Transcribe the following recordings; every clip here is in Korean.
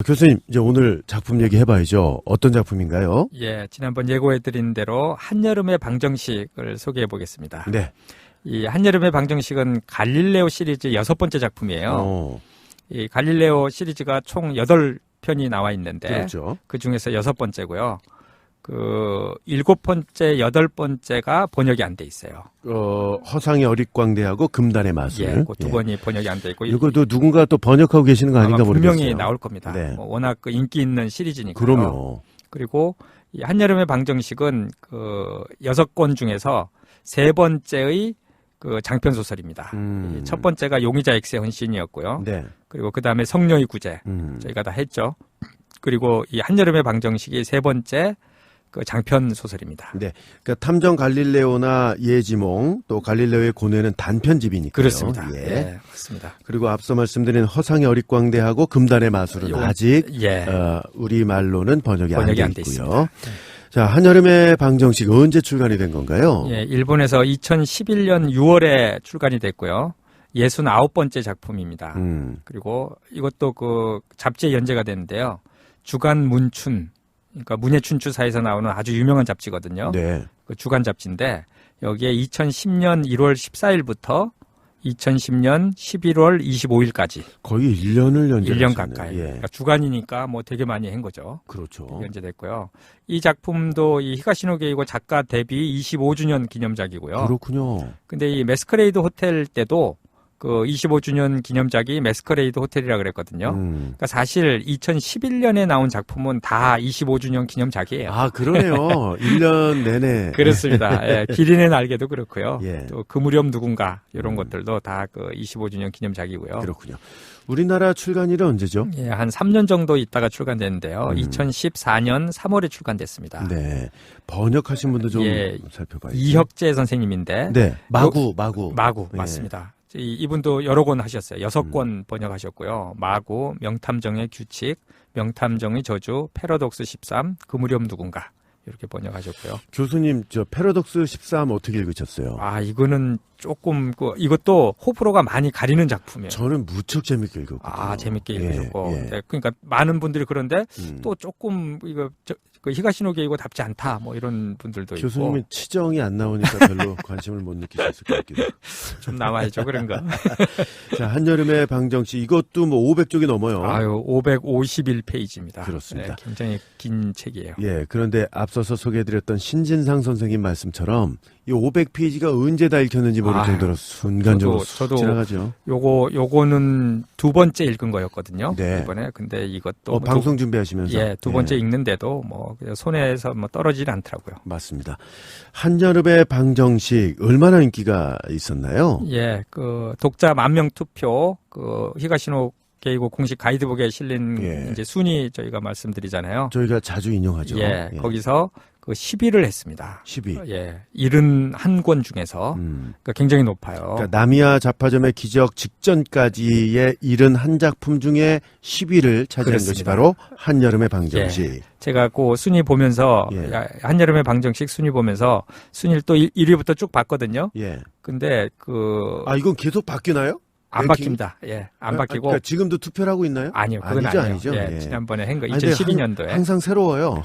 교수님, 이제 오늘 작품 얘기해봐야죠. 어떤 작품인가요? 예, 지난번 예고해드린 대로 한여름의 방정식을 소개해보겠습니다. 네. 이 한여름의 방정식은 갈릴레오 시리즈 6번째 작품이에요. 이 갈릴레오 시리즈가 총 8편이 나와 있는데, 그렇죠. 그 중에서 6번째고요. 그 7번째, 8번째가 번역이 안 돼 있어요. 허상의 어릿광대하고 금단의 마술. 예, 그 두 번이 번역이 안 돼 있고. 이것도 누군가 또 번역하고 계시는 거 아닌가 모르겠어요. 분명히 나올 겁니다. 네. 뭐 워낙 그 인기 있는 시리즈니까요. 그럼요. 그리고 이 한여름의 방정식은 그 6권 중에서 3번째의 그 장편 소설입니다. 첫 번째가 용의자 X의 헌신이었고요. 네. 그리고 그 다음에 성녀의 구제 저희가 다 했죠. 그리고 이 한여름의 방정식이 3번째 그 장편 소설입니다. 네. 그러니까 탐정 갈릴레오나 예지몽 또 갈릴레오의 고뇌는 단편집이니까요. 그렇습니다. 예. 예, 맞습니다. 그리고 앞서 말씀드린 허상의 어릿광대하고 금단의 마술은 아직 예. 우리 말로는 번역이 안 돼 있고요. 있습니다. 자, 한여름의 방정식 언제 출간이 된 건가요? 예, 일본에서 2011년 6월에 출간이 됐고요. 69번째 작품입니다. 그리고 이것도 그 잡지에 연재가 됐는데요. 주간 문춘, 그러니까 문예춘추사에서 나오는 아주 유명한 잡지거든요. 네. 그 주간 잡지인데 여기에 2010년 1월 14일부터 2010년 11월 25일까지 거의 1년을 연재했네요. 1년 가까이. 예. 그러니까 주간이니까 뭐 되게 많이 한 거죠. 그렇죠. 연재됐고요. 이 작품도 이 히가시노 게이고 작가 데뷔 25주년 기념작이고요. 그렇군요. 근데 이 매스커레이드 호텔 때도 그 25주년 기념작이 매스커레이드 호텔이라 그랬거든요. 그러니까 사실 2011년에 나온 작품은 다 25주년 기념작이에요. 아, 그러네요. 1년 내내. 그렇습니다. 예, 기린의 날개도 그렇고요. 예. 또 그 무렵 누군가 이런 것들도 다 그 25주년 기념작이고요. 그렇군요. 우리나라 출간일은 언제죠? 예, 한 3년 정도 있다가 출간됐는데요. 2014년 3월에 출간됐습니다. 네. 번역하신 분도 좀 예, 살펴봐야죠. 이혁재 선생님인데. 네. 마구. 마구, 예. 맞습니다. 이분도 여러 권 하셨어요. 6권 번역하셨고요. 마구, 명탐정의 규칙, 명탐정의 저주, 패러독스 13, 그 무렵 누군가 이렇게 번역하셨고요. 교수님, 저 패러독스 13 어떻게 읽으셨어요? 아, 이거는 조금 이것도 호불호가 많이 가리는 작품이에요. 저는 무척 재밌게 읽었거든요. 아, 재밌게 읽으셨고. 예. 네, 그러니까 많은 분들이 그런데 또 조금 그 히가시노 게이고답지 않다 뭐 이런 분들도 있고. 교수님은 치정이 안 나오니까 별로 관심을 못 느끼셨을 것 같기도 해요. 좀 나와야죠, 그런 거. 자, 한여름의 방정식 이것도 뭐 500쪽이 넘어요. 아유, 551페이지입니다. 그렇습니다. 네, 굉장히 긴 책이에요. 예, 그런데 앞서서 소개해드렸던 신진상 선생님 말씀처럼 이 500페이지가 언제 다 읽혔는지 모를 정도로 순간적으로 저도 지나가죠. 요거는 두 번째 읽은 거였거든요. 네. 이번에. 근데 이것도 방송 준비하시면서 예, 두 번째 읽는데도 뭐 손에서 뭐 떨어지질 않더라고요. 맞습니다. 한여름의 방정식 얼마나 인기가 있었나요? 예, 그 독자 10,000명 투표 그 히가시노 게이고 공식 가이드북에 실린 이제 순위 저희가 말씀드리잖아요. 저희가 자주 인용하죠. 예, 거기서 그 10위를 했습니다. 10위. 예, 71권 중에서 그러니까 굉장히 높아요. 그러니까 나미야 잡화점의 기적 직전까지의 71작품 중에 10위를 차지한 그렇습니다. 것이 바로 한여름의 방정식. 예, 제가 그 순위 보면서 한여름의 방정식 순위 보면서 순위를 또 1위부터 쭉 봤거든요. 예. 근데 이건 계속 바뀌나요? 안 바뀝니다. 예, 안 바뀌고. 그러니까 지금도 투표를 하고 있나요? 아니요, 그건 아니죠. 예, 지난번에 한 거 2012년도에. 항상 새로워요.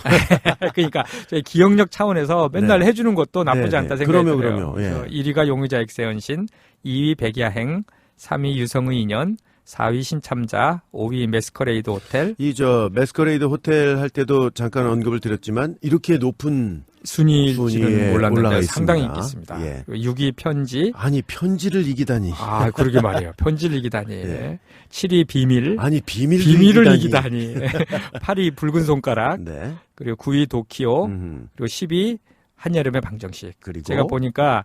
그러니까 저희 기억력 차원에서 맨날 해주는 것도 나쁘지 않다 생각이 들어요. 그럼요. 예. 1위가 용의자 X의 헌신, 2위 백야행, 3위 유성의 인연, 4위 신참자, 5위 매스커레이드 호텔. 매스커레이드 호텔 할 때도 잠깐 언급을 드렸지만 이렇게 높은 순위는 몰랐는데 상당히 있습니다. 인기 있습니다. 예. 6위 편지. 아니, 편지를 이기다니. 아, 그러게 말이에요. 편지를 이기다니. 예. 7위 비밀. 아니, 비밀을 이기다니. 8위 붉은 손가락. 네. 그리고 9위 도키오. 그리고 10위 한여름의 방정식. 그리고 제가 보니까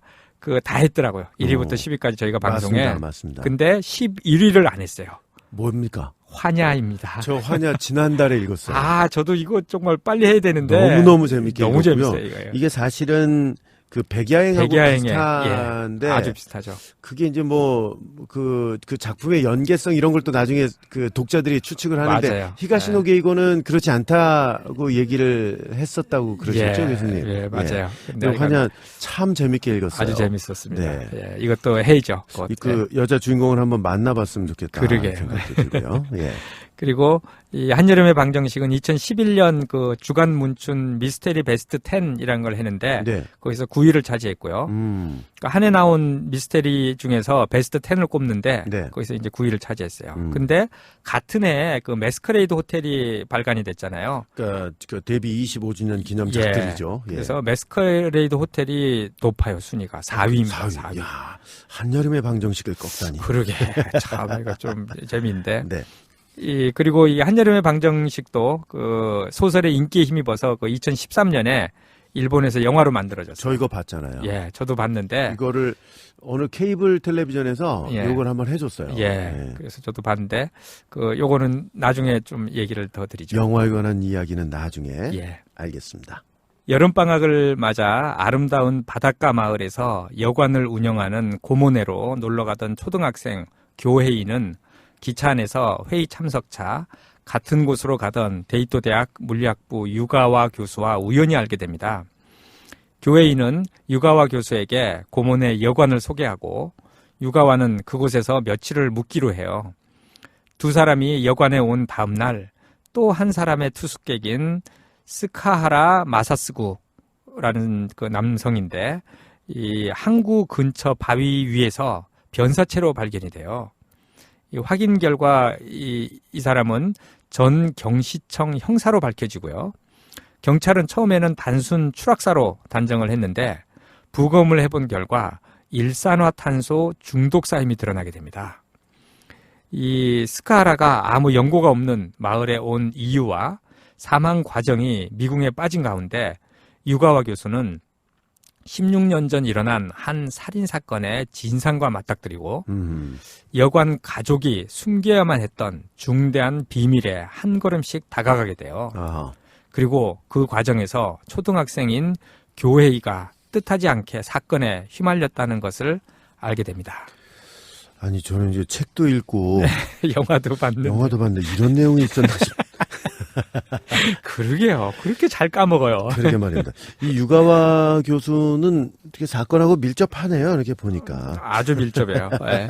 다 했더라고요. 1위부터 10위까지 저희가 방송에. 맞습니다. 근데 11위를 안 했어요. 뭡니까? 환야입니다. 저 환야 지난달에 읽었어요. 아, 저도 이거 정말 빨리 해야 되는데. 너무너무 재밌게 너무 읽었고요. 재밌어요, 이거요. 이게 사실은 그 백야행하고 비슷한데 예, 아주 비슷하죠. 그게 이제 그 작품의 연계성 이런 걸 또 나중에 그 독자들이 추측을 하는데 맞아요. 히가시노 게이고는 그렇지 않다고 얘기를 했었다고 그러셨죠, 교수님? 예, 맞아요. 근데 환야 참 재밌게 읽었어요. 아주 재밌었습니다. 네. 예, 이것도 헤이죠. 그 여자 주인공을 한번 만나봤으면 좋겠다. 그러게. 생각도 들고요. 예. 그리고 이 한여름의 방정식은 2011년 그 주간 문춘 미스테리 베스트 10이라는 걸 했는데 네. 거기서 9위를 차지했고요. 그러니까 한 해 나온 미스테리 중에서 베스트 10을 꼽는데 네. 거기서 이제 9위를 차지했어요. 근데 같은 해에 그 메스커레이드 호텔이 발간이 됐잖아요. 그러니까 그 데뷔 25주년 기념작들이죠. 예. 그래서 메스커레이드 호텔이 높아요, 순위가. 4위입니다. 4위. 야, 한여름의 방정식을 꺾다니. 그러게. 참, 이거 좀 재미인데. 네. 그리고 이 한여름의 방정식도 그 소설의 인기에 힘입어서 그 2013년에 일본에서 영화로 만들어졌어요. 저 이거 봤잖아요. 예, 저도 봤는데. 이거를 어느 케이블 텔레비전에서 예. 요걸 한번 해줬어요. 예, 그래서 저도 봤는데 요거는 나중에 좀 얘기를 더 드리죠. 영화에 관한 이야기는 나중에 예. 알겠습니다. 여름방학을 맞아 아름다운 바닷가 마을에서 여관을 운영하는 고모네로 놀러가던 초등학생 교혜인은 기차 안에서 회의 참석차 같은 곳으로 가던 데이토 대학 물리학부 유가와 교수와 우연히 알게 됩니다. 교혜인은 유가와 교수에게 고모네 여관을 소개하고 유가와는 그곳에서 며칠을 묵기로 해요. 두 사람이 여관에 온 다음 날 또 한 사람의 투숙객인 스카하라 마사스구라는 그 남성인데 이 항구 근처 바위 위에서 변사체로 발견이 돼요. 이 확인 결과 이 사람은 전 경시청 형사로 밝혀지고요. 경찰은 처음에는 단순 추락사로 단정을 했는데 부검을 해본 결과 일산화탄소 중독사임이 드러나게 됩니다. 이 스카하라가 아무 연고가 없는 마을에 온 이유와 사망 과정이 미궁에 빠진 가운데 유가와 교수는 16년 전 일어난 한 살인 사건의 진상과 맞닥뜨리고 여관 가족이 숨겨야만 했던 중대한 비밀에 한 걸음씩 다가가게 돼요. 아하. 그리고 그 과정에서 초등학생인 교혜이가 뜻하지 않게 사건에 휘말렸다는 것을 알게 됩니다. 아니 저는 이제 책도 읽고 영화도 봤는데. 영화도 봤는데 이런 내용이 있었나 싶. 그러게요. 그렇게 잘 까먹어요. 그러게 말입니다. 이 유가와 교수는 되게 사건하고 밀접하네요. 이렇게 보니까. 아주 밀접해요. 네.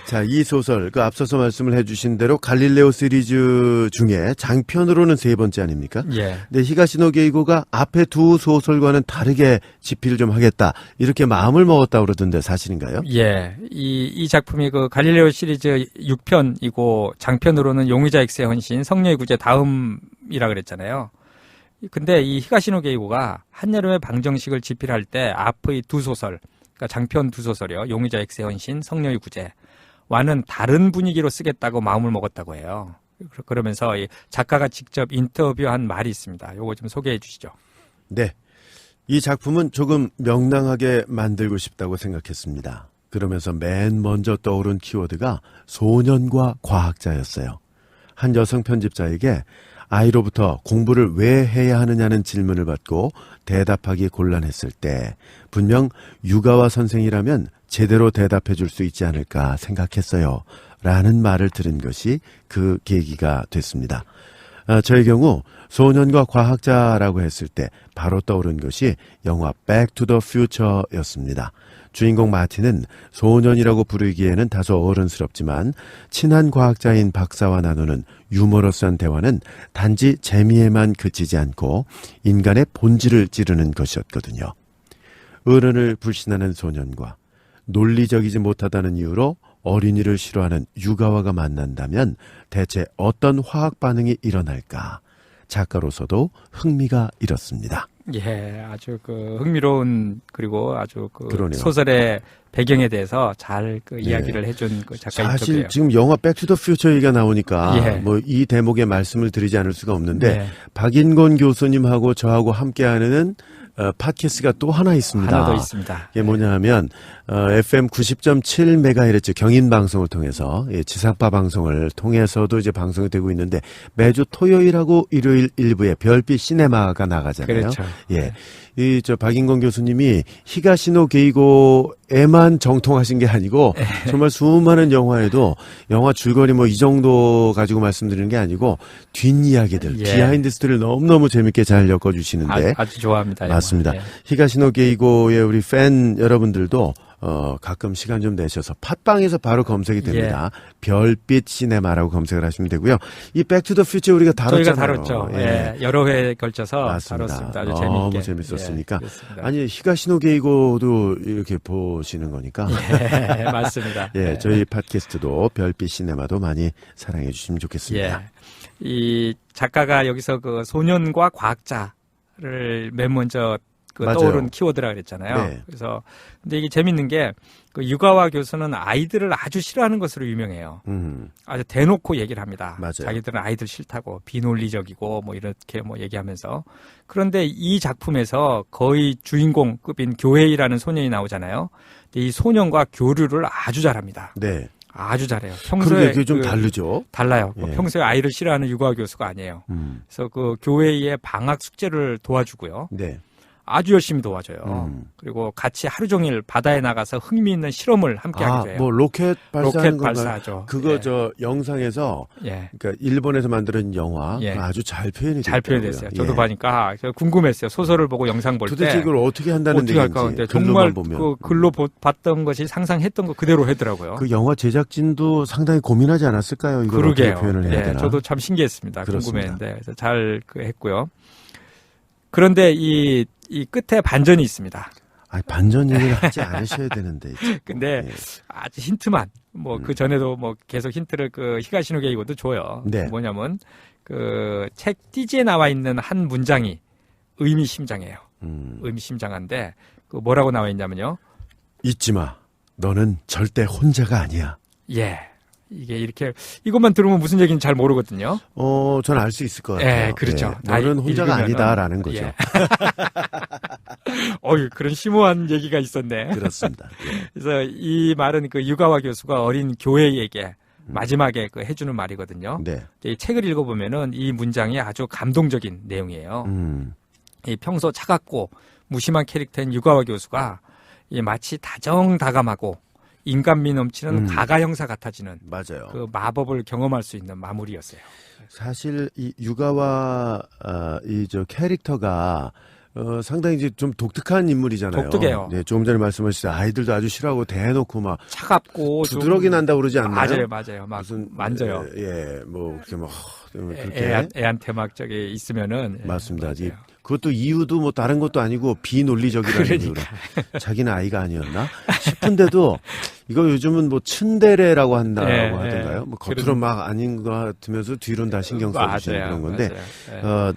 자, 이 소설, 그 앞서서 말씀을 해주신 대로 갈릴레오 시리즈 중에 장편으로는 세 번째 아닙니까? 예. 근데 히가시노 게이고가 앞에 두 소설과는 다르게 집필을 좀 하겠다. 이렇게 마음을 먹었다 그러던데 사실인가요? 예. 이 작품이 그 갈릴레오 시리즈 6편이고 장편으로는 용의자 X의 헌신, 성녀의 구제 다음이라 그랬잖아요. 근데 이 히가시노 게이고가 한여름의 방정식을 집필할 때 앞의 두 소설, 그러니까 장편 두 소설이요. 용의자 X의 헌신, 성녀의 구제와는 다른 분위기로 쓰겠다고 마음을 먹었다고 해요. 그러면서 이 작가가 직접 인터뷰한 말이 있습니다. 요거 좀 소개해 주시죠. 네. 이 작품은 조금 명랑하게 만들고 싶다고 생각했습니다. 그러면서 맨 먼저 떠오른 키워드가 소년과 과학자였어요. 한 여성 편집자에게 아이로부터 공부를 왜 해야 하느냐는 질문을 받고 대답하기 곤란했을 때 분명 유가와 선생이라면 제대로 대답해 줄 수 있지 않을까 생각했어요. 라는 말을 들은 것이 그 계기가 됐습니다. 저의 경우 소년과 과학자라고 했을 때 바로 떠오른 것이 영화 백 투 더 퓨처였습니다. 주인공 마틴은 소년이라고 부르기에는 다소 어른스럽지만 친한 과학자인 박사와 나누는 유머러스한 대화는 단지 재미에만 그치지 않고 인간의 본질을 찌르는 것이었거든요. 어른을 불신하는 소년과 논리적이지 못하다는 이유로 어린이를 싫어하는 유가와가 만난다면 대체 어떤 화학 반응이 일어날까? 작가로서도 흥미가 일었습니다. 예, 아주 그 흥미로운 그리고 아주 그 그러네요. 소설의 배경에 대해서 잘 그 이야기를 해준 그 작가 사실 인터뷰예요. 지금 영화 백투더 퓨처 얘기가 나오니까 예. 뭐 이 대목에 말씀을 드리지 않을 수가 없는데 네. 박인권 교수님하고 저하고 함께하는 팟캐스트가 또 하나 있습니다. 하나 더 있습니다. 이게 뭐냐 하면 FM 90.7MHz 경인 방송을 통해서 지상파 방송을 통해서도 이제 방송이 되고 있는데 매주 토요일하고 일요일 일부에 별빛 시네마가 나가잖아요. 그렇죠. 예. 이 저 박인권 교수님이 히가시노 게이고에만 정통하신 게 아니고 정말 수많은 영화에도 영화 줄거리 뭐 이 정도 가지고 말씀드리는 게 아니고 뒷이야기들, 예. 비하인드 스토리를 너무너무 재밌게 잘 엮어주시는데 아주 좋아합니다. 맞습니다. 예. 히가시노 게이고의 우리 팬 여러분들도 가끔 시간 좀 내셔서 팟빵에서 바로 검색이 됩니다. 별빛 시네마라고 검색을 하시면 되고요. 이 백투더퓨처 우리가 다뤘잖아요. 저희가 다뤘죠. 여러 회에 걸쳐서 맞습니다. 다뤘습니다. 아주 너무 재미있게. 재밌었으니까. 그렇습니다. 아니 히가시노 게이고도 이렇게 보시는 거니까. 맞습니다. 저희 팟캐스트도 별빛 시네마도 많이 사랑해 주시면 좋겠습니다. 이 작가가 여기서 그 소년과 과학자를 맨 먼저 떠오른 키워드라 그랬잖아요. 그래서 근데 이게 재밌는 게 그 유가와 교수는 아이들을 아주 싫어하는 것으로 유명해요. 아주 대놓고 얘기를 합니다. 맞아요. 자기들은 아이들 싫다고 비논리적이고 뭐 이렇게 뭐 얘기하면서 그런데 이 작품에서 거의 주인공급인 교회이라는 소년이 나오잖아요. 근데 이 소년과 교류를 아주 잘합니다. 네. 아주 잘해요. 평소에 그게 좀 다르죠. 달라요. 평소에 아이를 싫어하는 유가 교수가 아니에요. 그래서 그 교회의 방학 숙제를 도와주고요. 네. 아주 열심히 도와줘요. 그리고 같이 하루 종일 바다에 나가서 흥미있는 실험을 함께 하기도 해요. 뭐 로켓 발사하는 건가요? 발사하죠. 그거 저 영상에서 그러니까 일본에서 만든 영화 아주 잘 표현이 잘 표현됐어요. 저도 보니까 궁금했어요. 소설을 보고 영상 볼 때 도대체 이걸 어떻게 한다는 어떻게 할까? 근데 정말 그 글로 봤던 것이 상상했던 거 그대로 하더라고요. 그 영화 제작진도 상당히 고민하지 않았을까요? 이걸 어떻게 표현을 해야 되나? 저도 참 신기했습니다. 그렇습니다. 궁금했는데 그래서 잘 했고요. 그런데 이 끝에 반전이 있습니다. 아니, 반전 얘기를 하지 않으셔야 되는데. 근데 아주 힌트만 뭐 그 전에도 뭐 계속 힌트를 그 히가시노 게이고도 줘요. 뭐냐면 그 책 띠지에 나와 있는 한 문장이 의미심장해요. 의미심장한데 그 뭐라고 나와 있냐면요. 잊지 마. 너는 절대 혼자가 아니야. 이게 이렇게 이것만 들으면 무슨 얘기인지 잘 모르거든요. 저는 알 수 있을 것 같아요. 그렇죠. 너는 혼자가 아니다라는 거죠. 그런 심오한 얘기가 있었네. 그렇습니다. 그래서 이 말은 그 유가와 교수가 어린 교회에게 마지막에 그 해주는 말이거든요. 이 책을 읽어보면은 이 문장이 아주 감동적인 내용이에요. 이 평소 차갑고 무심한 캐릭터인 유가와 교수가 이 마치 다정다감하고 인간미 넘치는 가가 형사 같아지는 맞아요. 그 마법을 경험할 수 있는 마무리였어요. 사실 이 유가와 이 저 캐릭터가 상당히 이제 좀 독특한 인물이잖아요. 독특해요. 조금 전에 말씀하셨듯이 아이들도 아주 싫어하고 대놓고 막 차갑고 두드러기 난다고 그러지 않나요? 맞아요. 막 무슨 만져요. 뭐 그렇게 막 그렇게 애한테 막 저기 있으면은 맞습니다. 그것도 이유도 뭐 다른 것도 아니고 비논리적이라는 이유로 자기는 아이가 아니었나 싶은데도 이거 요즘은 뭐 츤데레라고 한다고 하던가요? 뭐 겉으로 막 아닌 것 같으면서 뒤로는 다 신경 써주시는 그런 건데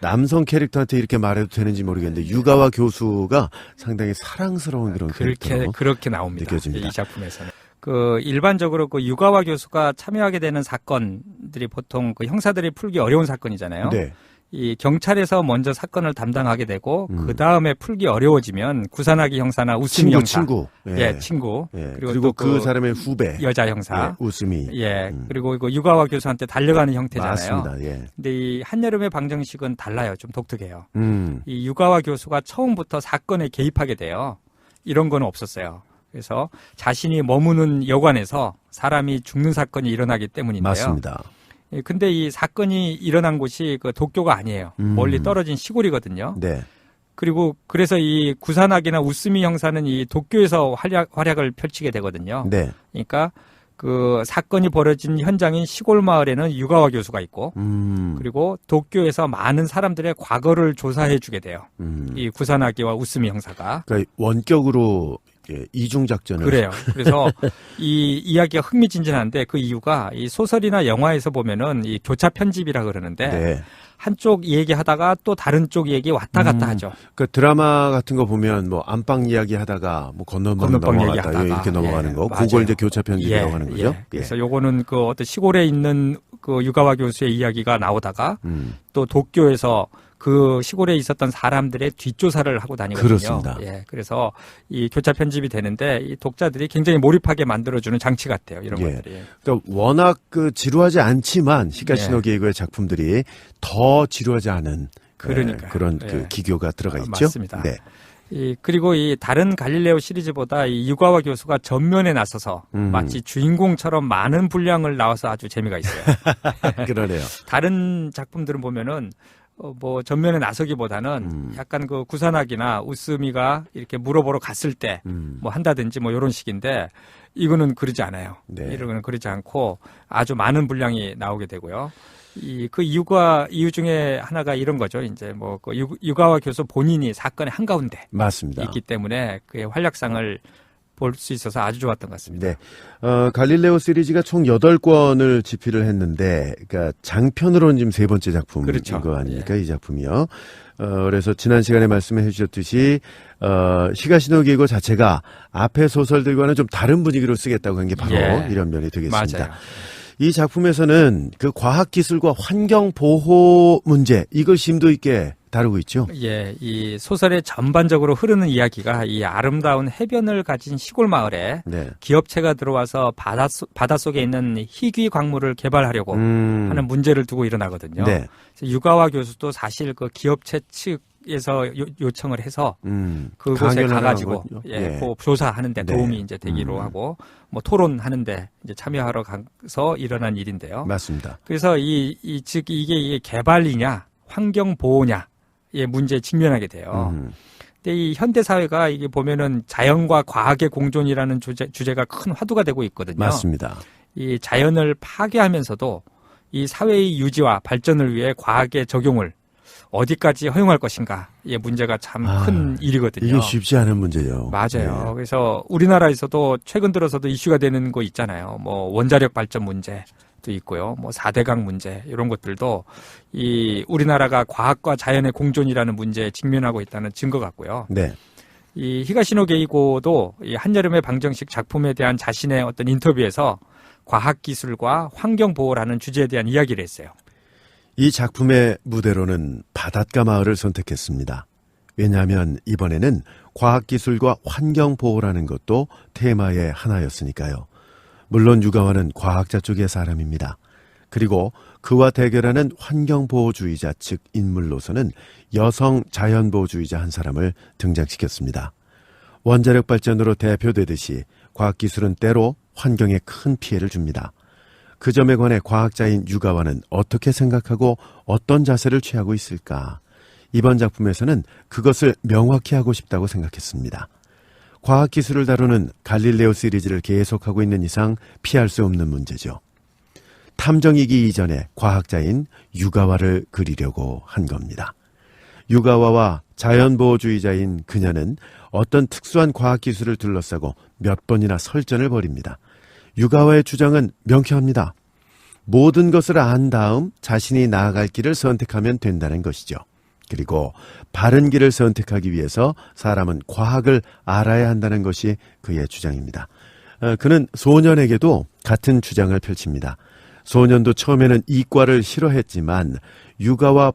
남성 캐릭터한테 이렇게 말해도 되는지 모르겠는데 유가와 교수가 상당히 사랑스러운 그런 캐릭터로 그렇게 나옵니다. 느껴집니다. 이 작품에서는. 그 일반적으로 그 유가와 교수가 참여하게 되는 사건들이 보통 그 형사들이 풀기 어려운 사건이잖아요. 이 경찰에서 먼저 사건을 담당하게 되고 그 다음에 풀기 어려워지면 구산하기 형사나 우스미 형사, 친구, 그리고 그 사람의 후배 여자 형사, 우스미, 그리고 이거 유가와 교수한테 달려가는 형태잖아요. 맞습니다. 근데 이 한여름의 방정식은 달라요. 좀 독특해요. 이 유가와 교수가 처음부터 사건에 개입하게 돼요. 이런 건 없었어요. 그래서 자신이 머무는 여관에서 사람이 죽는 사건이 일어나기 때문인데요. 맞습니다. 근데 이 사건이 일어난 곳이 그 도쿄가 아니에요. 멀리 떨어진 시골이거든요. 그리고 그래서 이 구산학이나 우스미 형사는 이 도쿄에서 활약을 펼치게 되거든요. 그러니까 그 사건이 벌어진 현장인 시골 마을에는 유가와 교수가 있고 그리고 도쿄에서 많은 사람들의 과거를 조사해 주게 돼요. 이 구산학이와 우스미 형사가. 그러니까 원격으로 이중 작전을 그래요. 그래서 이 이야기가 흥미진진한데 그 이유가 이 소설이나 영화에서 보면은 이 교차 편집이라 그러는데 한쪽 얘기하다가 또 다른 쪽 얘기 왔다 갔다 하죠. 그러니까 드라마 같은 거 보면 뭐 안방 이야기 하다가 뭐 건너방 넘어갔다 이렇게 넘어가는 거. 그걸 이제 교차 편집이라고 하는 거죠. 그래서 요거는 그 어떤 시골에 있는 그 유가와 교수의 이야기가 나오다가 또 도쿄에서 그 시골에 있었던 사람들의 뒷조사를 하고 다니거든요. 그렇습니다. 그래서 이 교차 편집이 되는데 이 독자들이 굉장히 몰입하게 만들어주는 장치 같아요. 이런 것들이. 그러니까 워낙 그 지루하지 않지만 히가시노 게이고의 작품들이 더 지루하지 않은 그런 그 기교가 들어가 있죠. 맞습니다. 그리고 이 다른 갈릴레오 시리즈보다 이 유가와 교수가 전면에 나서서 마치 주인공처럼 많은 분량을 나와서 아주 재미가 있어요. 그러네요. 다른 작품들은 보면은 뭐 전면에 나서기보다는 약간 그 구산악이나 웃음이가 이렇게 물어보러 갔을 때 뭐 한다든지 뭐 이런 식인데 이거는 그러지 않아요. 네. 이거는 그러지 않고 아주 많은 분량이 나오게 되고요. 그 이유 중에 하나가 이런 거죠. 이제 뭐 그 유가와 교수 본인이 사건의 한가운데 맞습니다. 있기 때문에 그의 활약상을 볼 수 있어서 아주 좋았던 것 같습니다. 네. 갈릴레오 시리즈가 총 8권을 집필을 했는데, 그러니까 장편으로는 지금 3번째 작품인 그렇죠. 거 아닙니까? 이 작품이요. 그래서 지난 시간에 말씀해 주셨듯이, 히가시노 게이고 자체가 앞의 소설들과는 좀 다른 분위기로 쓰겠다고 한 게 바로 이런 면이 되겠습니다. 맞아요. 이 작품에서는 그 과학기술과 환경보호 문제, 이걸 심도 있게 다루고 있죠. 예, 이 소설의 전반적으로 흐르는 이야기가 이 아름다운 해변을 가진 시골 마을에 네. 기업체가 들어와서 바닷속에 있는 희귀 광물을 개발하려고 하는 문제를 두고 일어나거든요. 네. 유가와 교수도 사실 그 기업체 측에서 요청을 해서 그곳에 가가지고 그 조사하는데 도움이 이제 되기로 하고 뭐 토론하는데 이제 참여하러 가서 일어난 일인데요. 맞습니다. 그래서 즉 이게 개발이냐 환경 보호냐 의 문제에 직면하게 돼요. 근데 이 현대 사회가 이게 보면은 자연과 과학의 공존이라는 주제가 큰 화두가 되고 있거든요. 맞습니다. 이 자연을 파괴하면서도 이 사회의 유지와 발전을 위해 과학의 적용을 어디까지 허용할 것인가의 문제가 참 큰 일이거든요. 이게 쉽지 않은 문제예요. 맞아요. 네. 그래서 우리나라에서도 최근 들어서도 이슈가 되는 거 있잖아요. 뭐 원자력 발전 문제. 도 있고요. 뭐 4대강 문제 이런 것들도 이 우리나라가 과학과 자연의 공존이라는 문제에 직면하고 있다는 증거 같고요. 네. 이 히가시노 게이고도 이 한여름의 방정식 작품에 대한 자신의 어떤 인터뷰에서 과학 기술과 환경 보호라는 주제에 대한 이야기를 했어요. 이 작품의 무대로는 바닷가 마을을 선택했습니다. 왜냐하면 이번에는 과학기술과 환경보호라는 것도 테마의 하나였으니까요. 물론 유가와는 과학자 쪽의 사람입니다. 그리고 그와 대결하는 환경보호주의자 측 인물로서는 여성 자연보호주의자 한 사람을 등장시켰습니다. 원자력 발전으로 대표되듯이 과학기술은 때로 환경에 큰 피해를 줍니다. 그 점에 관해 과학자인 유가와는 어떻게 생각하고 어떤 자세를 취하고 있을까? 이번 작품에서는 그것을 명확히 하고 싶다고 생각했습니다. 과학기술을 다루는 갈릴레오 시리즈를 계속하고 있는 이상 피할 수 없는 문제죠. 탐정이기 이전에 과학자인 유가와를 그리려고 한 겁니다. 유가와와 자연보호주의자인 그녀는 어떤 특수한 과학기술을 둘러싸고 몇 번이나 설전을 벌입니다. 유가와의 주장은 명쾌합니다. 모든 것을 안 다음 자신이 나아갈 길을 선택하면 된다는 것이죠. 그리고 바른 길을 선택하기 위해서 사람은 과학을 알아야 한다는 것이 그의 주장입니다. 그는 소년에게도 같은 주장을 펼칩니다. 소년도 처음에는 이과를 싫어했지만 유가와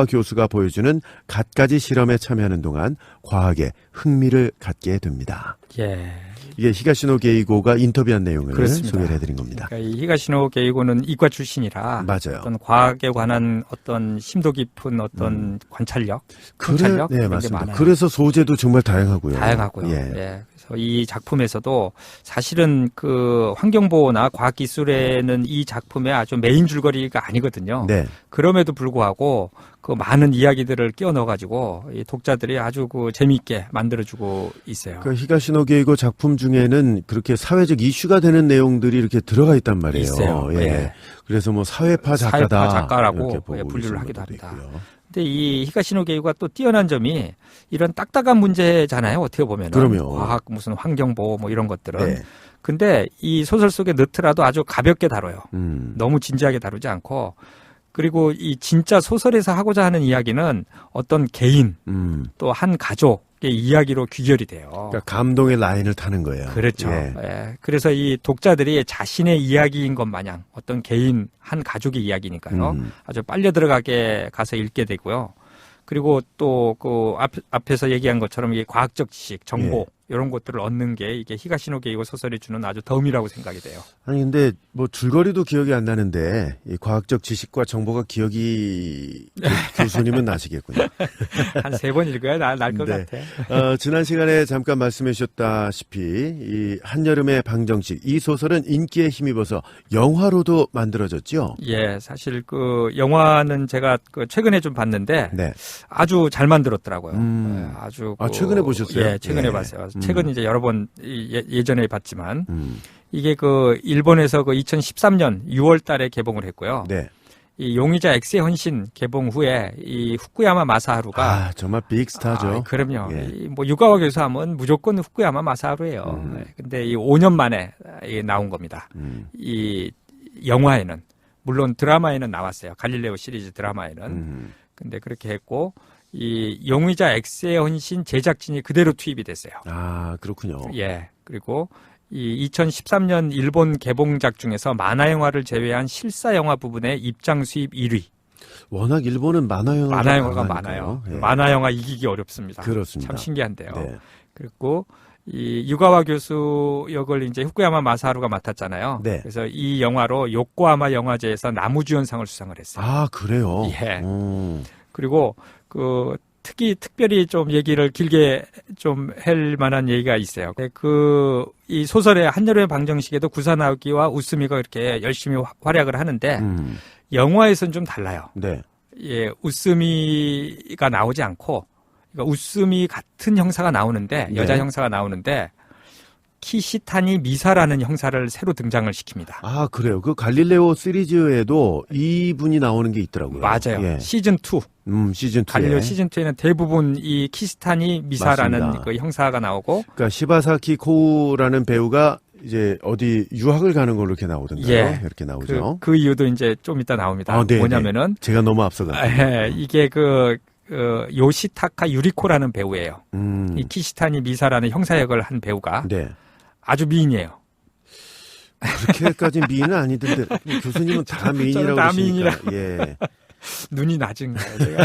교수가 보여주는 갖가지 실험에 참여하는 동안 과학에 흥미를 갖게 됩니다. 예. 이게 히가시노 게이고가 인터뷰한 내용을 그렇습니다. 소개를 해드린 겁니다. 그러니까 이 히가시노 게이고는 이과 출신이라 맞아요. 어떤 과학에 관한 어떤 심도 깊은 어떤 관찰력, 통찰력 네, 이런 게 맞습니다. 많아요. 그래서 소재도 정말 다양하고요. 다양하고요. 예. 예. 그래서 이 작품에서도 사실은 그 환경보호나 과학기술에는 이 작품의 아주 메인 줄거리가 아니거든요. 네. 그럼에도 불구하고 그 많은 이야기들을 끼워 넣어가지고 이 독자들이 아주 그 재미있게 만들어주고 있어요. 그 히가시노 게이고 작품 중에는 그렇게 사회적 이슈가 되는 내용들이 이렇게 들어가 있단 말이에요. 있어요. 예. 예. 그래서 뭐 사회파 작가다. 사회파 작가라고 이렇게 보고 분류를 계시는 하기도 분들도 합니다. 있고요. 근데 이 히가시노 게이고가 또 뛰어난 점이 이런 딱딱한 문제잖아요. 어떻게 보면 그럼요. 과학 무슨 환경보호 뭐 이런 것들은. 네. 근데 이 소설 속에 넣더라도 아주 가볍게 다뤄요. 음. 너무 진지하게 다루지 않고. 그리고 이 진짜 소설에서 하고자 하는 이야기는 어떤 개인 또 한 가족의 이야기로 귀결이 돼요. 그러니까 감동의 라인을 타는 거예요. 그렇죠. 예. 예. 그래서 이 독자들이 자신의 이야기인 것 마냥 어떤 개인 한 가족의 이야기니까요. 아주 빨려 들어가게 가서 읽게 되고요. 그리고 또 그 앞에서 얘기한 것처럼 이게 과학적 지식, 정보 이런 것들을 얻는 게 이게 히가시노 게이고 소설이 주는 아주 덤이라고 생각이 돼요. 아니 근데 뭐 줄거리도 기억이 안 나는데 이 과학적 지식과 정보가 기억이 교수님은 나시겠군요. 한 3번 읽어야 날 것 네. 같아. 지난 시간에 잠깐 말씀해 주셨다시피 이 한여름의 방정식 이 소설은 인기에 힘입어서 영화로도 만들어졌죠. 예, 사실 그 영화는 제가 그 최근에 좀 봤는데 네. 아주 잘 만들었더라고요. 예, 아주 최근에 보셨어요? 예, 최근에 예. 봤어요. 최근 이제 여러 번 예전에 봤지만 이게 그 일본에서 그 2013년 6월 달에 개봉을 했고요. 네. 이 용의자 X의 헌신 개봉 후에 이 후쿠야마 마사하루가 정말 빅스타죠. 그럼요. 예. 뭐 유가와 교수하면 무조건 후쿠야마 마사하루예요. 네. 근데 이 5년 만에 이게 나온 겁니다. 이 영화에는 물론 드라마에는 나왔어요. 갈릴레오 시리즈 드라마에는. 근데 그렇게 했고 이 용의자 X의 헌신 제작진이 그대로 투입이 됐어요. 그렇군요. 예. 그리고 이 2013년 일본 개봉작 중에서 만화 영화를 제외한 실사 영화 부분의 입장 수입 1위. 워낙 일본은 만화 영화가 많아요. 예. 만화 영화 이기기 어렵습니다. 그렇습니다. 참 신기한데요. 네. 그리고 이 유가와 교수 역을 이제 후쿠야마 마사하루가 맡았잖아요. 네. 그래서 이 영화로 요코하마 영화제에서 나무주연상을 수상을 했어요. 그래요? 예. 그리고 그 특별히 좀 얘기를 길게 좀 할 만한 얘기가 있어요. 이 소설의 한여름의 방정식에도 구사나기와 우스미가 이렇게 열심히 활약을 하는데 영화에서는 좀 달라요. 네. 예, 우스미가 나오지 않고 그러니까 우스미 같은 형사가 나오는데 여자 네. 형사가 나오는데 키시타니 미사라는 형사를 새로 등장을 시킵니다. 그래요. 그 갈릴레오 시리즈에도 이분이 나오는 게 있더라고요. 맞아요. 예. 시즌 2. 시즌 2에. 갈릴레오 시즌 2에는 대부분 이 키시타니 미사라는 맞습니다. 그 형사가 나오고 그러니까 시바사키 코우라는 배우가 이제 어디 유학을 가는 걸로 이렇게 나오던가요? 예. 이렇게 나오죠. 그 이유도 이제 좀 이따 나옵니다. 네, 뭐냐면은 제가 너무 앞서갔어요. 이게 요시타카 유리코라는 배우예요. 이 키시타니 미사라는 형사 역을 한 배우가 네. 아주 미인이에요. 그렇게까지 미인은 아니던데 교수님은 다 미인이라고 다 그러시니까. 예. 눈이 낮은 거예요, 제가.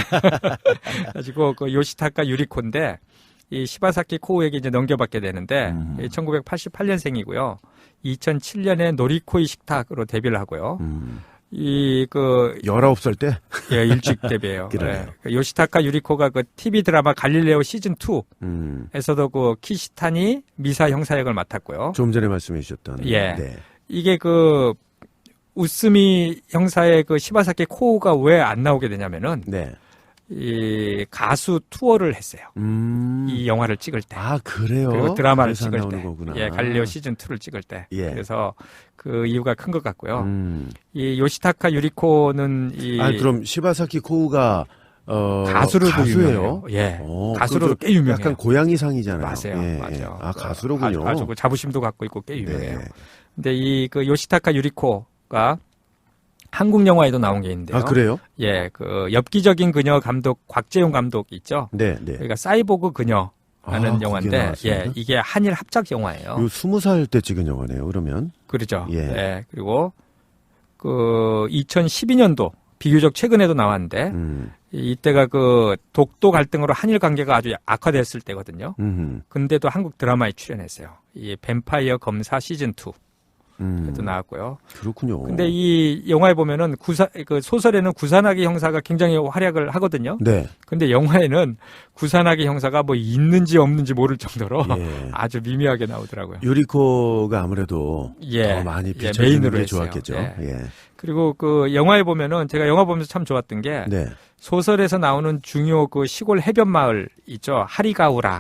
가지고 그 요시타카 유리코인데 이 시바사키 코우에게 이제 넘겨받게 되는데 1988년생이고요. 2007년에 노리코이 식탁으로 데뷔를 하고요. 19살 때? 예, 일찍 데뷔해요. 그러네요. 예. 요시타카 유리코가 그 TV 드라마 갈릴레오 시즌 2에서도 그 키시타니 미사 형사 역을 맡았고요. 좀 전에 말씀해 주셨던. 예. 네. 이게 그 우스미 형사의 그 시바사키 코우가 왜 안 나오게 되냐면은 네. 이 가수 투어를 했어요. 이 영화를 찍을 때. 그래요? 그리고 드라마를 그래서 찍을 나오는 때. 거구나. 예, 갈릴레오 시즌 2를 찍을 때. 예. 그래서 그 이유가 큰 것 같고요. 이 요시타카 유리코는 그럼 시바사키 코우가 가수로도 가수예요? 유명해요. 예. 가수로도 꽤 유명해요. 약간 고양이상이잖아요. 맞아요. 예, 맞아요. 예. 가수로군요. 아주 그 자부심도 갖고 있고 꽤 유명해요. 네. 근데 이 그 요시타카 유리코가 한국 영화에도 나온 게 있는데요. 그래요? 예, 그 엽기적인 그녀 감독 곽재용 감독 있죠. 네, 네. 그러니까 사이보그 그녀라는 영화인데, 예, 이게 한일 합작 영화예요. 요 20살 때 찍은 영화네요. 그러면. 그렇죠. 예. 예. 그리고 그 2012년도 비교적 최근에도 나왔는데 이때가 그 독도 갈등으로 한일 관계가 아주 악화됐을 때거든요. 근데도 한국 드라마에 출연했어요. 이 뱀파이어 검사 시즌 2. 도 나왔고요. 그렇군요. 근데 이 영화에 보면은 그 소설에는 구사나기 형사가 굉장히 활약을 하거든요. 네. 근데 영화에는 구사나기 형사가 뭐 있는지 없는지 모를 정도로 예. 아주 미미하게 나오더라고요. 유리코가 아무래도 예. 더 많이 예, 비춰주는 메인으로 게 했어요. 좋았겠죠. 예. 예. 그리고 그 영화에 보면은 제가 영화 보면서 참 좋았던 게 네. 소설에서 나오는 중요 그 시골 해변 마을 있죠. 하리가우라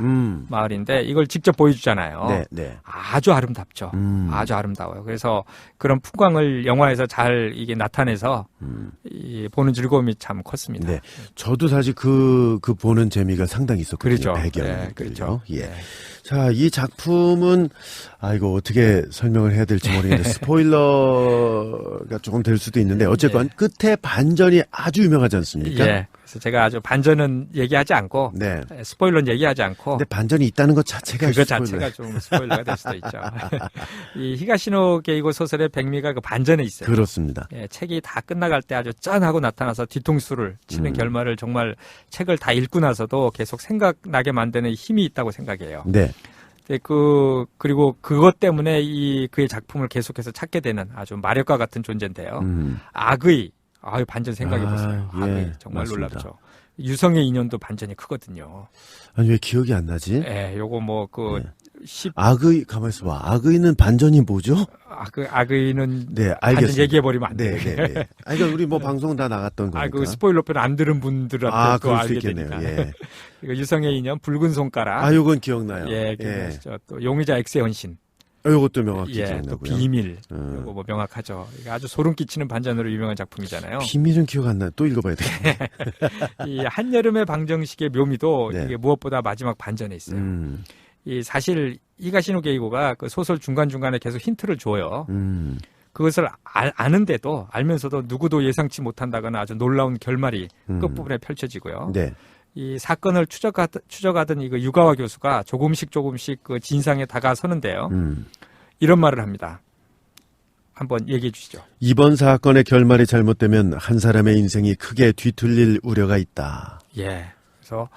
마을인데 이걸 직접 보여주잖아요. 네, 네. 아주 아름답죠. 아주 아름다워요. 그래서 그런 풍광을 영화에서 잘 이게 나타내서 이 보는 즐거움이 참 컸습니다. 네. 저도 사실 그 보는 재미가 상당히 있었거든요. 그렇죠. 배경. 네, 그렇죠. 예. 네. 자, 이 작품은 이거 어떻게 설명을 해야 될지 모르겠는데 스포일러가 조금 될 수도 있는데 어쨌건 끝에 반전이 아주 유명하지 않습니까? 예. 그래서 제가 아주 반전은 얘기하지 않고 네. 스포일러는 얘기하지 않고 근데 반전이 있다는 것 자체가 그거 스포일러예요. 자체가 좀 스포일러가 될 수도 있죠. 이 히가시노 게이고 소설의 백미가 그 반전에 있어요. 그렇습니다. 예, 책이 다 끝나갈 때 아주 짠하고 나타나서 뒤통수를 치는 결말을 정말 책을 다 읽고 나서도 계속 생각나게 만드는 힘이 있다고 생각해요. 네. 그리고 그것 때문에 그의 작품을 계속해서 찾게 되는 아주 마력과 같은 존재인데요. 악의, 반전 생각해보세요. 예, 악의, 정말 맞습니다. 놀랍죠. 유성의 인연도 반전이 크거든요. 아니, 왜 기억이 안 나지? 예, 요거 악의, 가만히 있어봐. 악의는 반전이 뭐죠? 악의는 네, 반전 알겠습니다. 얘기해버리면 안 돼. 네. 그러니까 우리 방송 다 나갔던 거니까. 그 스포일러편 안 들은 분들한테 또 그럴 수 알게 있겠네요. 되니까. 예. 이거 유성의 인연, 붉은 손가락. 요건 기억나요. 예, 기억나시죠. 또 용의자 X의 헌신. 요것도 명확히 예, 기억나고요. 또 비밀. 요거 명확하죠. 이거 아주 소름 끼치는 반전으로 유명한 작품이잖아요. 비밀은 기억 안 나요. 또 읽어봐야 되겠네. 이 한여름의 방정식의 묘미도 네. 이게 무엇보다 마지막 반전에 있어요. 사실 이가시노 게이고가 그 소설 중간중간에 계속 힌트를 줘요. 그것을 아는데도 알면서도 누구도 예상치 못한다거나 아주 놀라운 결말이 끝부분에 펼쳐지고요. 네. 이 사건을 추적하던 이거 유가와 교수가 조금씩 그 진상에 다가서는데요. 이런 말을 합니다. 한번 얘기해 주시죠. 이번 사건의 결말이 잘못되면 한 사람의 인생이 크게 뒤틀릴 우려가 있다. 예. 그래서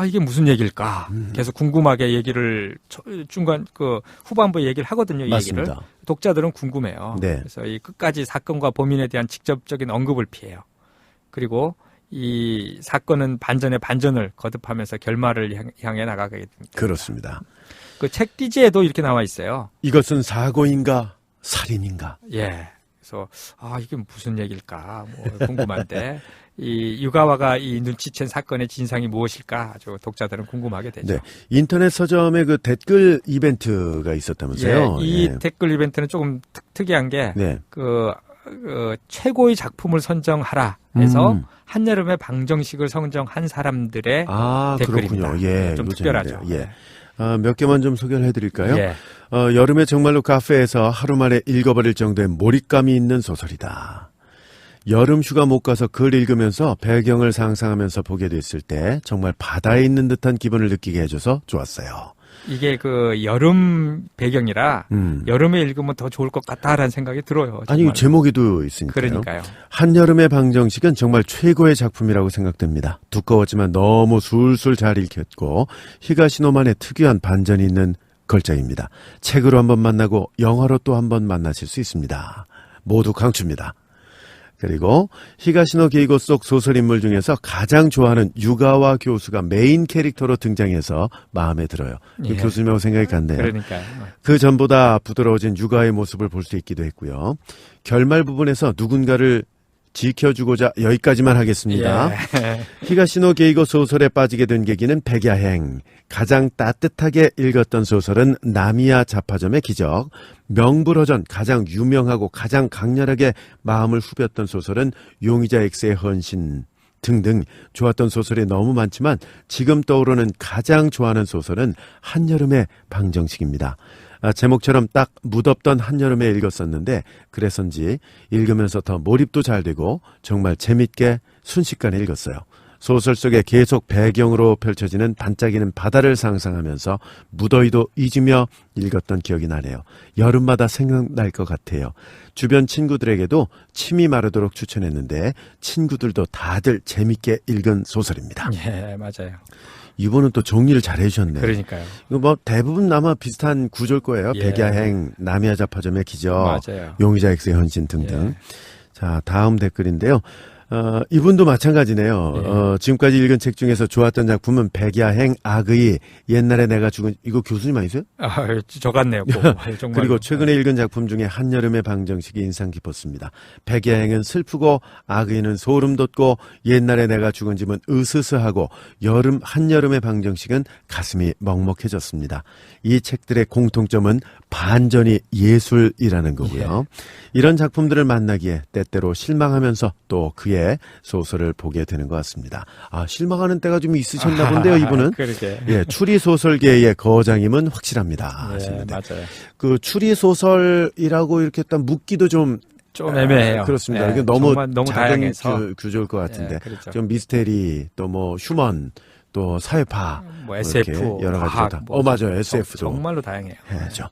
이게 무슨 얘기일까? 계속 궁금하게 얘기를 중간 후반부에 얘기를 하거든요. 이 맞습니다. 얘기를. 독자들은 궁금해요. 네. 그래서 이 끝까지 사건과 범인에 대한 직접적인 언급을 피해요. 그리고 이 사건은 반전에 반전을 거듭하면서 결말을 향해 나가게 됩니다. 그렇습니다. 그 책 띠지에도 이렇게 나와 있어요. 이것은 사고인가 살인인가? 예. 그래서 이게 무슨 얘기일까 궁금한데 이 유가와가 이 눈치챈 사건의 진상이 무엇일까 아주 독자들은 궁금하게 되죠. 네. 인터넷 서점에 그 댓글 이벤트가 있었다면서요? 예, 이 댓글 이벤트는 조금 특이한 게 네. 최고의 작품을 선정하라 해서 한여름의 방정식을 선정한 사람들의 댓글입니다. 그렇군요. 예, 좀 이거 특별하죠. 재밌네요. 예. 몇 개만 좀 소개를 해드릴까요? 예. 여름에 정말로 카페에서 하루 만에 읽어버릴 정도의 몰입감이 있는 소설이다. 여름 휴가 못 가서 글 읽으면서 배경을 상상하면서 보게 됐을 때 정말 바다에 있는 듯한 기분을 느끼게 해줘서 좋았어요. 이게 여름 배경이라 여름에 읽으면 더 좋을 것 같다라는 생각이 들어요. 정말. 아니 제목에도 있으니까요. 그러니까요. 한여름의 방정식은 정말 최고의 작품이라고 생각됩니다. 두꺼웠지만 너무 술술 잘 읽혔고 히가시노만의 특유한 반전이 있는 걸작입니다. 책으로 한번 만나고 영화로 또 한번 만나실 수 있습니다. 모두 강추입니다. 그리고 히가시노 게이고 속 소설인물 중에서 가장 좋아하는 유가와 교수가 메인 캐릭터로 등장해서 마음에 들어요. 예. 교수님하고 생각이 같네요. 그러니까요. 그 전보다 부드러워진 유가의 모습을 볼 수 있기도 했고요. 결말 부분에서 누군가를 지켜주고자 여기까지만 하겠습니다. 예. 히가시노 게이고 소설에 빠지게 된 계기는 백야행. 가장 따뜻하게 읽었던 소설은 나미야 잡화점의 기적. 명불허전 가장 유명하고 가장 강렬하게 마음을 후볐던 소설은 용의자 X의 헌신 등등 좋았던 소설이 너무 많지만 지금 떠오르는 가장 좋아하는 소설은 한여름의 방정식입니다. 제목처럼 딱 무덥던 한여름에 읽었었는데 그래서인지 읽으면서 더 몰입도 잘 되고 정말 재밌게 순식간에 읽었어요. 소설 속에 계속 배경으로 펼쳐지는 반짝이는 바다를 상상하면서 무더위도 잊으며 읽었던 기억이 나네요. 여름마다 생각날 것 같아요. 주변 친구들에게도 침이 마르도록 추천했는데 친구들도 다들 재밌게 읽은 소설입니다. 예, 맞아요. 이분은 또 정리를 잘 해주셨네요. 그러니까요. 이거 대부분 아마 비슷한 구조일 거예요. 예. 백야행, 나미야 잡화점의 기적, 맞아요. 용의자 X의 헌신 등등. 예. 자, 다음 댓글인데요. 이분도 마찬가지네요. 지금까지 읽은 책 중에서 좋았던 작품은 백야행, 악의, 옛날에 내가 죽은, 이거 교수님 아니세요? 저 같네요. 정말. 그리고 최근에 읽은 작품 중에 한여름의 방정식이 인상 깊었습니다. 백야행은 슬프고 악의는 소름 돋고 옛날에 내가 죽은 집은 으스스하고 한여름의 방정식은 가슴이 먹먹해졌습니다. 이 책들의 공통점은 반전이 예술이라는 거고요. 이런 작품들을 만나기에 때때로 실망하면서 또 그의 소설을 보게 되는 것 같습니다. 실망하는 때가 좀 있으셨나 본데요, 이분은. 그러게. 예, 추리 소설계의 거장임은 확실합니다. 예, 맞아요. 그 추리 소설이라고 이렇게 딱 묻기도 좀 애매해요. 그렇습니다. 예, 이게 너무 작은 다양해서. 규조일 것 같은데 예, 그렇죠. 좀 미스테리 또 뭐 휴먼 또 사회파 SF, 이렇게 여러 가지 과학, 다. 뭐 맞아요. SF도 정말로 다양해요. 해야죠.